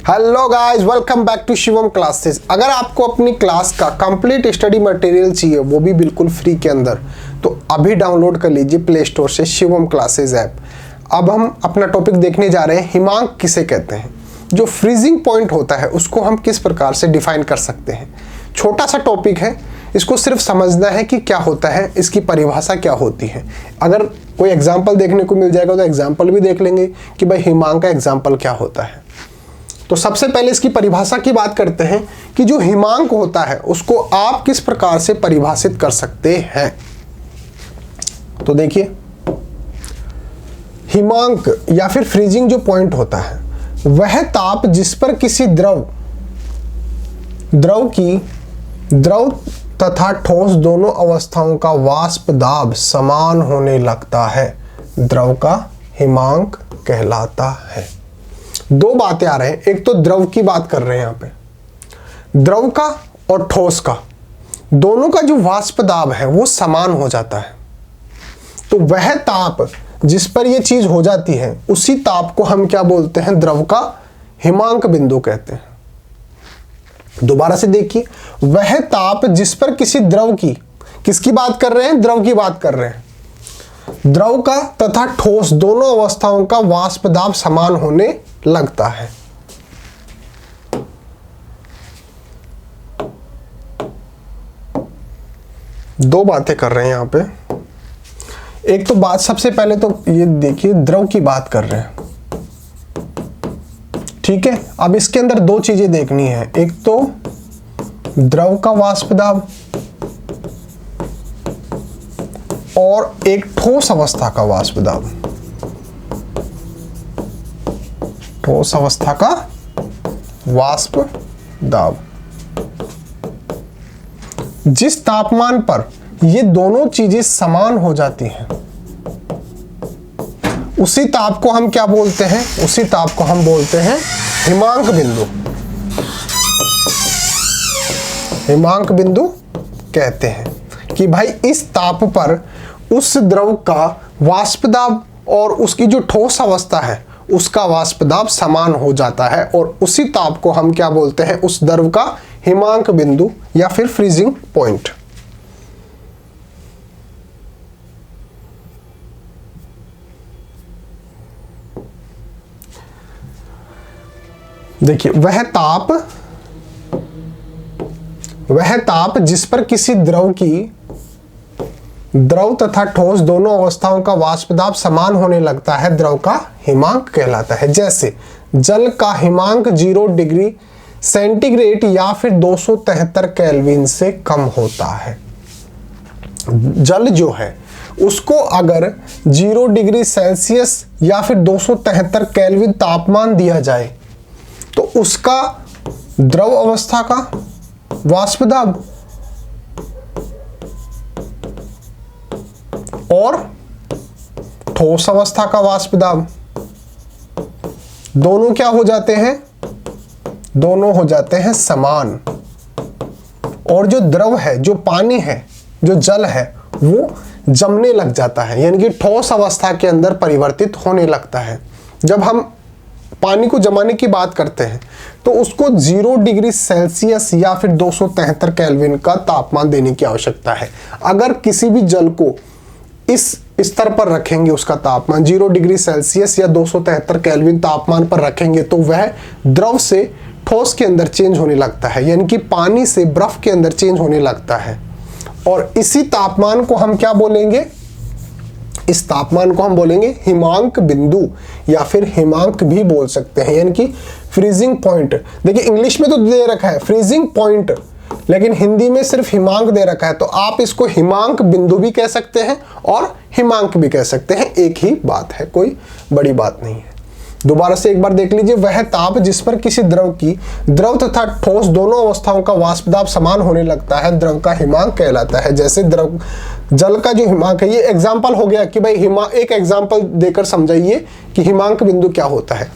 Hello guys, welcome back to Shivam classes. अगर आपको अपनी क्लास का कंप्लीट स्टडी मटेरियल चाहिए, वो भी बिल्कुल फ्री के अंदर, तो अभी डाउनलोड कर लीजिए प्ले स्टोर से शिवम क्लासेस ऐप। अब हम अपना टॉपिक देखने जा रहे हैं, हिमांक किसे कहते हैं। जो फ्रीजिंग पॉइंट होता है उसको हम किस प्रकार से डिफाइन कर सकते हैं। छोटा सा टॉपिक है, इसको सिर्फ समझना है कि क्या होता है, इसकी परिभाषा क्या होती है। अगर कोई एग्जाम्पल देखने को मिल जाएगा तो एग्जाम्पल भी देख लेंगे कि भाई हिमांक का एग्जाम्पल क्या होता है। तो सबसे पहले इसकी परिभाषा की बात करते हैं कि जो हिमांक होता है उसको आप किस प्रकार से परिभाषित कर सकते हैं। तो देखिए, हिमांक या फिर फ्रीजिंग जो पॉइंट होता है वह ताप जिस पर किसी द्रव तथा ठोस दोनों अवस्थाओं का वाष्प दाब समान होने लगता है, द्रव का हिमांक कहलाता है। दो बातें आ रहे हैं, एक तो द्रव की बात कर रहे हैं यहां पे, द्रव का और ठोस का, दोनों का जो वाष्प दाब है वो समान हो जाता है। तो वह ताप जिस पर ये चीज हो जाती है उसी ताप को हम क्या बोलते हैं, द्रव का हिमांक बिंदु कहते हैं। दोबारा से देखिए, वह ताप जिस पर किसी द्रव की, किसकी बात कर रहे हैं, द्रव की बात कर रहे हैं, द्रव का तथा ठोस दोनों अवस्थाओं का वाष्प दाब समान होने लगता है। दो बातें कर रहे हैं यहां पे। एक तो बात, सबसे पहले तो ये देखिए, द्रव की बात कर रहे हैं, ठीक है। अब इसके अंदर दो चीजें देखनी है, एक तो द्रव का वाष्प दाब और एक ठोस अवस्था का वाष्प दाब। ठोस अवस्था का वाष्प दाब, जिस तापमान पर ये दोनों चीजें समान हो जाती हैं उसी ताप को हम क्या बोलते हैं, उसी ताप को हम बोलते हैं हिमांक बिंदु। हिमांक बिंदु कहते हैं कि भाई इस ताप पर उस द्रव का वाष्प दाब और उसकी जो ठोस अवस्था है उसका वाष्प दाब समान हो जाता है, और उसी ताप को हम क्या बोलते हैं, उस द्रव का हिमांक बिंदु या फिर फ्रीजिंग पॉइंट। देखिए, वह ताप जिस पर किसी द्रव तथा ठोस दोनों अवस्थाओं का वाष्प दाब समान होने लगता है, द्रव का हिमांक कहलाता है। जैसे जल का हिमांक 0 डिग्री सेंटीग्रेड या फिर 273 केल्विन से कम होता है। जल जो है उसको अगर 0 डिग्री सेल्सियस या फिर 273 केल्विन तापमान दिया जाए तो उसका द्रव अवस्था का वाष्प दाब और ठोस अवस्था का वाष्प दाब दोनों क्या हो जाते हैं, दोनों हो जाते हैं समान। और जो द्रव है, जो पानी है, जो जल है, वो जमने लग जाता है, यानी कि ठोस अवस्था के अंदर परिवर्तित होने लगता है। जब हम पानी को जमाने की बात करते हैं तो उसको 0 डिग्री सेल्सियस या फिर 273 केल्विन का तापमान देने की आवश्यकता है। अगर किसी भी जल को इस स्तर पर रखेंगे, उसका तापमान 0 डिग्री सेल्सियस या 273 केल्विन तापमान पर रखेंगे, तो वह द्रव से ठोस के अंदर चेंज होने लगता है, यानी कि पानी से बर्फ के अंदर चेंज होने लगता है। और इसी तापमान को हम क्या बोलेंगे, इस तापमान को हम बोलेंगे हिमांक बिंदु या फिर हिमांक भी बोल सकते हैं, यानी कि फ्रीजिंग पॉइंट। देखिए, इंग्लिश में तो दे रखा है फ्रीजिंग पॉइंट, लेकिन हिंदी में सिर्फ हिमांक दे रखा है, तो आप इसको हिमांक बिंदु भी कह सकते हैं और हिमांक भी कह सकते हैं, एक ही बात है, कोई बड़ी बात नहीं है। दोबारा से एक बार देख लीजिए, वह ताप जिस पर किसी द्रव तथा ठोस दोनों अवस्थाओं का वाष्प दाब समान होने लगता है, द्रव का हिमांक कहलाता है। जैसे जल का जो हिमांक है, ये एग्जाम्पल हो गया कि भाई एक एग्जाम्पल देकर समझाइए कि हिमांक बिंदु क्या होता है।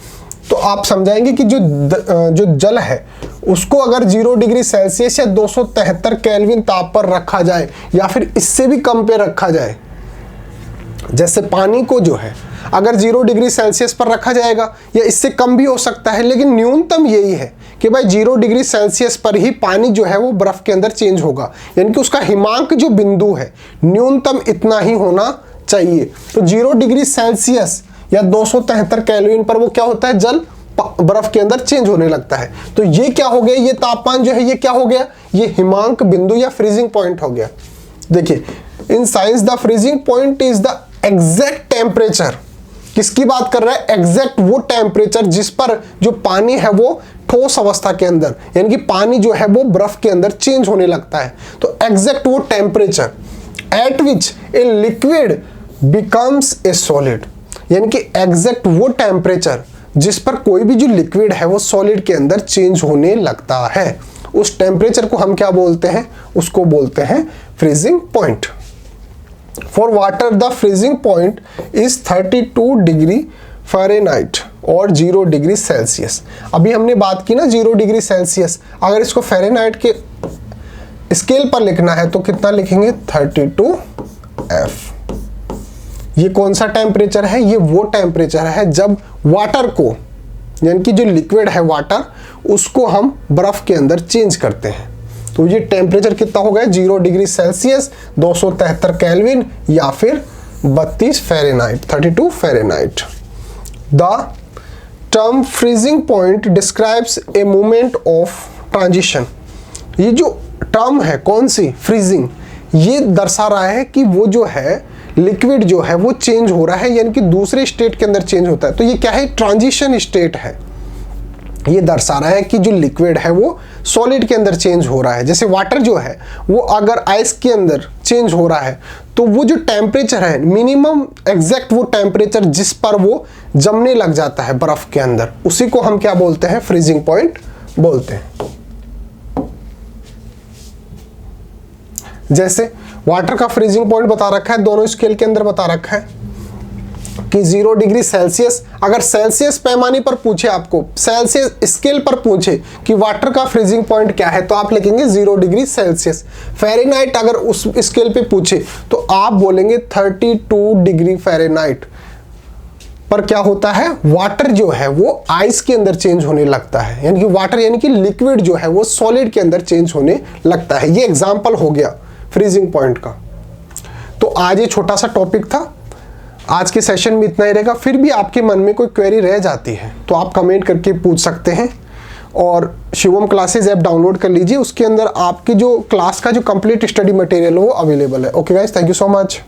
तो आप समझाएंगे कि जो जल है उसको अगर 0 डिग्री सेल्सियस या 273 केल्विन ताप पर रखा जाए या फिर इससे भी कम पे रखा जाए जैसे पानी को जो है अगर 0 डिग्री सेल्सियस पर रखा जाएगा या इससे कम भी हो सकता है, लेकिन न्यूनतम यही है कि भाई 0 डिग्री सेल्सियस पर ही पानी जो है वो बर्फ के अंदर चेंज होगा, यानी कि उसका हिमांक जो बिंदु है न्यूनतम इतना ही होना चाहिए। तो 0 डिग्री सेल्सियस या 273 केल्विन पर वो क्या होता है, जल बर्फ के अंदर चेंज होने लगता है। तो ये क्या हो गया, ये तापमान जो है ये क्या हो गया, ये हिमांक बिंदु या फ्रीजिंग पॉइंट हो गया। देखिए in science the freezing point is the exact temperature. किसकी बात कर रहा है, एग्जैक्ट वो टेम्परेचर जिस पर जो पानी है वो ठोस अवस्था के अंदर, यानी कि पानी जो है वो बर्फ के अंदर चेंज होने लगता है। तो एग्जैक्ट वो temperature at which a liquid becomes a solid, यानी कि एग्जैक्ट वो टेम्परेचर जिस पर कोई भी जो लिक्विड है वो सॉलिड के अंदर चेंज होने लगता है, उस टेम्परेचर को हम क्या बोलते हैं, उसको बोलते हैं freezing point. For water the freezing point is 32 degree Fahrenheit और 0 डिग्री सेल्सियस। अभी हमने बात की ना 0 डिग्री सेल्सियस, अगर इसको फ़ारेनहाइट के स्केल पर लिखना है तो कितना लिखेंगे, 32 F। ये कौन सा टेम्परेचर है, ये वो टेम्परेचर है जब वाटर को, यानी कि जो लिक्विड है वाटर, उसको हम बर्फ के अंदर चेंज करते हैं। तो ये टेम्परेचर कितना हो गया, 0 डिग्री सेल्सियस, 273 केल्विन या फिर 32 Fahrenheit, 32 Fahrenheit. The term freezing point describes a moment of transition. ये जो टर्म है कौन सी, फ्रीजिंग, ये दर्शा रहा है कि वो जो है लिक्विड जो है वो चेंज हो रहा है, यानी कि दूसरे स्टेट के अंदर चेंज होता है। तो ये क्या है, ट्रांजिशन स्टेट है। ये दर्शा रहा है कि जो लिक्विड है वो सॉलिड के अंदर चेंज हो रहा है। जैसे वाटर जो है वो अगर आइस के अंदर चेंज हो रहा है तो वो जो टेम्परेचर है मिनिमम एग्जैक्ट वो टेम्परेचर जिस पर वो जमने लग जाता है बर्फ के अंदर, उसी को हम क्या बोलते हैं, फ्रीजिंग पॉइंट बोलते हैं। जैसे वाटर का फ्रीजिंग पॉइंट बता रखा है, दोनों स्केल के अंदर बता रखा है कि 0 डिग्री सेल्सियस, अगर सेल्सियस पैमाने पर पूछे आपको, सेल्सियस स्केल पर पूछे कि वाटर का फ्रीजिंग पॉइंट क्या है, तो आप लिखेंगे 0 डिग्री सेल्सियस। फ़ारेनहाइट अगर उस स्केल पे पूछे तो आप बोलेंगे 32 डिग्री फ़ारेनहाइट। पर क्या होता है, वाटर जो है वो आइस के अंदर चेंज होने लगता है, यानी कि वाटर यानी कि लिक्विड जो है वो सॉलिड के अंदर चेंज होने लगता है। ये एग्जाम्पल हो गया फ्रीजिंग पॉइंट का। तो आज ये छोटा सा टॉपिक था, आज के सेशन में इतना ही रहेगा। फिर भी आपके मन में कोई क्वेरी रह जाती है तो आप कमेंट करके पूछ सकते हैं, और शिवम क्लासेस ऐप डाउनलोड कर लीजिए, उसके अंदर आपकी जो क्लास का जो कंप्लीट स्टडी मटेरियल हो वो अवेलेबल है। Okay guys, thank you so much.